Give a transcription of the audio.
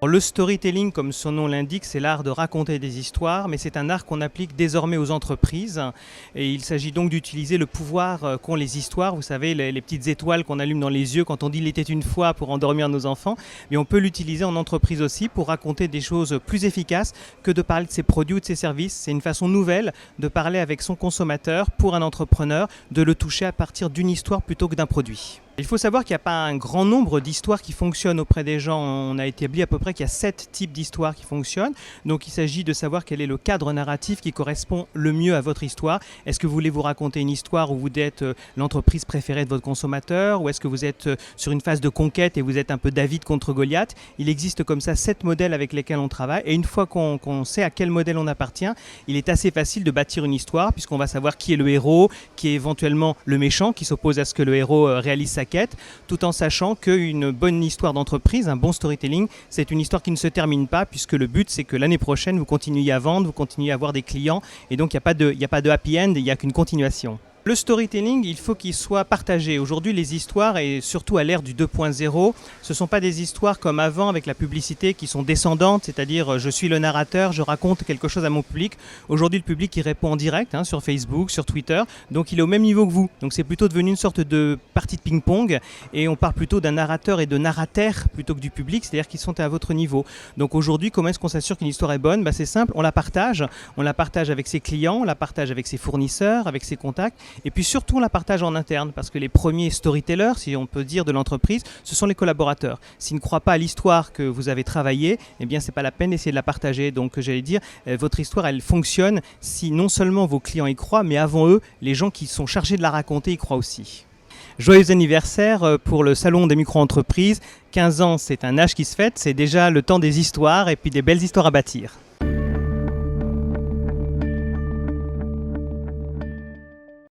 Le storytelling, comme son nom l'indique, c'est l'art de raconter des histoires, mais c'est un art qu'on applique désormais aux entreprises. Et il s'agit donc d'utiliser le pouvoir qu'ont les histoires. Vous savez, les petites étoiles qu'on allume dans les yeux quand on dit « il était une fois » pour endormir nos enfants. Mais on peut l'utiliser en entreprise aussi pour raconter des choses plus efficaces que de parler de ses produits ou de ses services. C'est une façon nouvelle de parler avec son consommateur pour un entrepreneur, de le toucher à partir d'une histoire plutôt que d'un produit. Il faut savoir qu'il n'y a pas un grand nombre d'histoires qui fonctionnent auprès des gens. On a établi à peu près qu'il y a 7 types d'histoires qui fonctionnent. Donc il s'agit de savoir quel est le cadre narratif qui correspond le mieux à votre histoire. Est-ce que vous voulez vous raconter une histoire où vous êtes l'entreprise préférée de votre consommateur, ou est-ce que vous êtes sur une phase de conquête et vous êtes un peu David contre Goliath? Il existe comme ça 7 modèles avec lesquels on travaille, et une fois qu'on sait à quel modèle on appartient, il est assez facile de bâtir une histoire, puisqu'on va savoir qui est le héros, qui est éventuellement le méchant, qui s'oppose à ce que le héros réalise sa quête, tout en sachant qu'une bonne histoire d'entreprise, un bon storytelling, c'est une histoire qui ne se termine pas, puisque le but c'est que l'année prochaine vous continuiez à vendre, vous continuiez à avoir des clients, et donc il n'y a pas de happy end, il n'y a qu'une continuation. Le storytelling, il faut qu'il soit partagé. Aujourd'hui, les histoires, et surtout à l'ère du 2.0, ce ne sont pas des histoires comme avant avec la publicité qui sont descendantes, c'est-à-dire je suis le narrateur, je raconte quelque chose à mon public. Aujourd'hui, le public il répond en direct sur Facebook, sur Twitter, donc il est au même niveau que vous. Donc c'est plutôt devenu une sorte de partie de ping-pong, et on parle plutôt d'un narrateur et de narrataire plutôt que du public, c'est-à-dire qu'ils sont à votre niveau. Donc aujourd'hui, comment est-ce qu'on s'assure qu'une histoire est bonne? C'est simple, on la partage avec ses clients, on la partage avec ses fournisseurs, avec ses contacts. Et puis surtout, on la partage en interne, parce que les premiers storytellers, si on peut dire, de l'entreprise, ce sont les collaborateurs. S'ils ne croient pas à l'histoire que vous avez travaillée, eh bien, c'est pas la peine d'essayer de la partager. Donc, j'allais dire, votre histoire, elle fonctionne si non seulement vos clients y croient, mais avant eux, les gens qui sont chargés de la raconter y croient aussi. Joyeux anniversaire pour le Salon des micro-entreprises. 15 ans, c'est un âge qui se fête, c'est déjà le temps des histoires et puis des belles histoires à bâtir.